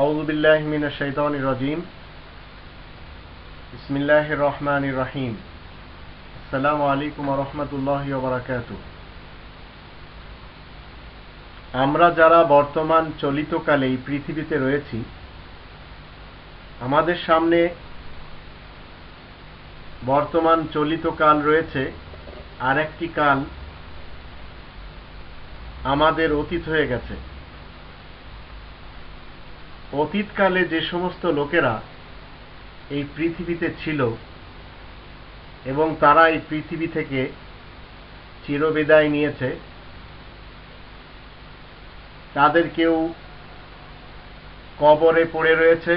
আউযু বিল্লাহি মিনাশ শাইতানির রাজীম। বিসমিল্লাহির রহমানির রহিম। আসসালামু আলাইকুম ওয়া রাহমাতুল্লাহি ওয়া বারাকাতুহু। আমরা যারা বর্তমান চলিতকালে এই পৃথিবীতে রয়েছি, আমাদের সামনে বর্তমান চলিতকাল রয়েছে, আর একটি কাল আমাদের অতীত হয়ে গেছে। অতীতকালে যে সমস্ত লোকেরা এই পৃথিবীতে ছিল এবং তারা এই পৃথিবী থেকে চিরবিদায় নিয়েছে, তাদের কেউ কবরে পড়ে রয়েছে,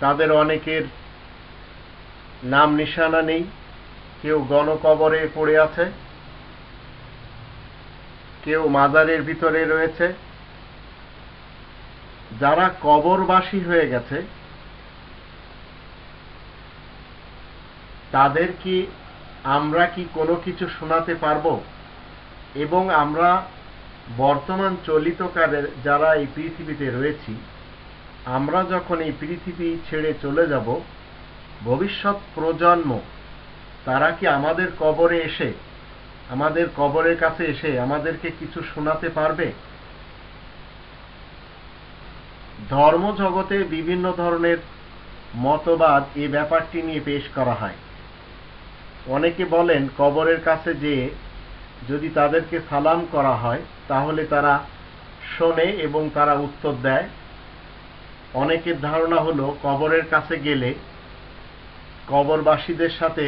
তাদের অনেকের নাম নিশানা নেই, কেউ গণকবরে পড়ে আছে, কেউ মাজারের ভিতরে রয়েছে। যারা কবরবাসী হয়ে গেছে তাদের কি আমরা কি কোনো কিছু শোনাতে পারবো? এবং আমরা বর্তমান চলিতকালের যারা এই পৃথিবীতে রয়েছি, আমরা যখন এই পৃথিবী ছেড়ে চলে যাব, ভবিষ্যৎ প্রজন্ম তারা কি আমাদের কবরে এসে, আমাদের কবরের কাছে এসে আমাদেরকে কিছু শোনাতে পারবে? ধর্মজগতে বিভিন্ন ধরনের মতবাদ এই ব্যাপারটি নিয়ে পেশ করা হয়। অনেকে বলেন কবরের কাছে যেয়ে যদি তাদেরকে সালাম করা হয় তাহলে তারা শোনে এবং তারা উত্তর দেয়। অনেকের ধারণা হলো কবরের কাছে গেলে কবরবাসীদের সাথে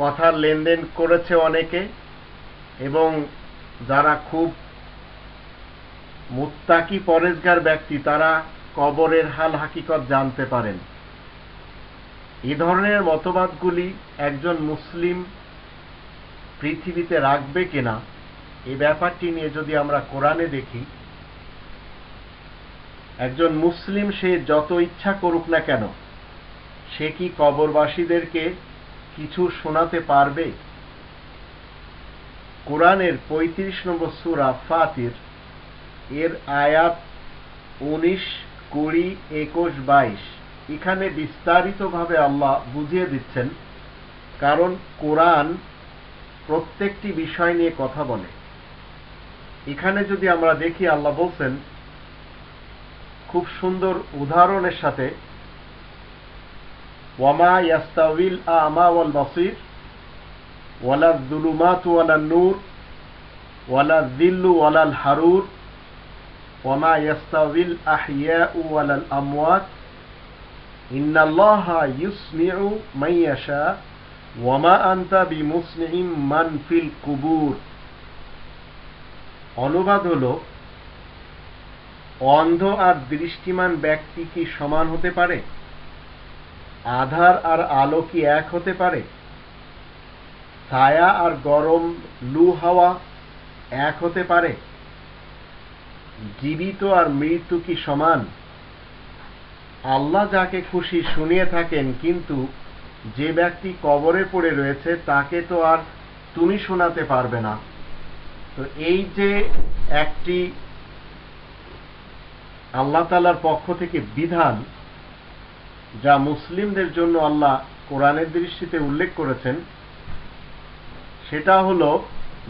কথার লেনদেন করেছে অনেকে, এবং যারা খুব মুত্তাকি পরেজগার ব্যক্তি তারা কবরের হাল হাকিকত জানতে পারেন। এই ধরনের মতবাদগুলি একজন মুসলিম পৃথিবীতে রাখবে কিনা এই ব্যাপারটি নিয়ে যদি আমরা কোরআনে দেখি, একজন মুসলিম সে যত ইচ্ছা করুক না কেন, সে কি কবরবাসীদেরকে কিছু শোনাতে পারবে? কোরআনের ৩৫ নম্বর সূরা ফাতির এর আয়াত ১৯, ২০, ২১, ২২ এখানে বিস্তারিতভাবে আল্লাহ বুঝিয়ে দিচ্ছেন, কারণ কোরআন প্রত্যেকটি বিষয় নিয়ে কথা বলে। এখানে যদি আমরা দেখি, আল্লাহ বলছেন খুব সুন্দর উদাহরণের সাথে, ওয়ামা ইয়াস্তাউইল আ'মা ওয়াল বাসীর ওয়ালা যুলুমাতু ওয়ালান নূর ওয়ালা যিল্লু ওয়ালাল হারুর ওয়ামা ইয়াস্তাউইল আহইয়াউ ওয়ালাল আমওয়াত ইন্নাল্লাহা ইউসমিউ মান ইয়াশা ওয়ামা আনতা বিমুসমিইম মান ফিল কুবুর। অনুবাদ হলো, অন্ধ আর দৃষ্টিমান ব্যক্তি কি সমান হতে পারে? আধার আর আলো কি এক হতে পারে? ছায়া আর গরম লু হাওয়া এক হতে পারে? জীবিত আর মৃত্যু কি সমান? আল্লাহ যাকে খুশি শুনিয়ে থাকেন, কিন্তু যে ব্যক্তি কবরে পড়ে রয়েছে তাকে তো আর তুমি শোনাতে পারবে না। তো এই যে একটি আল্লাহ তাআলার পক্ষ থেকে বিধান, যা মুসলিমদের জন্য আল্লাহ কোরআনের দৃষ্টিতে উল্লেখ করেছেন, সেটা হলো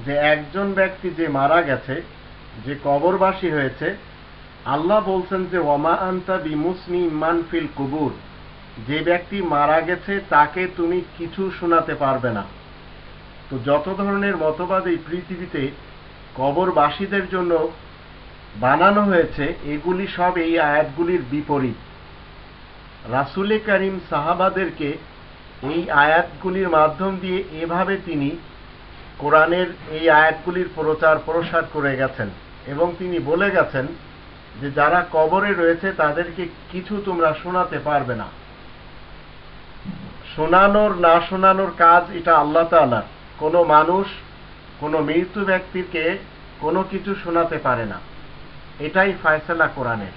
যে একজন ব্যক্তি যে মারা গেছে, যে কবরবাসী হয়েছে, আল্লাহ বলছেন যে ওয়ামা আনতা বিমুসমিইম মান ফিল কুবুর, যে ব্যক্তি মারা গেছে তাকে তুমি কিছু শোনাতে পারবে না। তো যত ধরনের মতবাদ এই পৃথিবীতে কবরবাসীদের জন্য বানানো হয়েছে, এগুলি সব এই আয়াতগুলির বিপরীত। রাসূলে কারীম সাহাবাদেরকে এই আয়াতগুলির মাধ্যম দিয়ে এভাবে তিনি কোরআনের এই আয়াতগুলির প্রচার প্রসার করে গেছেন, এবং তিনি বলে গেছেন যে যারা কবরে রয়েছে তাদেরকে কিছু তোমরা শোনাতে পারবে না। শোনানোর না শোনানোর কাজ এটা আল্লাহ তাআলার। কোনো মানুষ কোনো মৃত ব্যক্তিকে কোনো কিছু শোনাতে পারে না, এটাই ফয়সালা কোরআনের।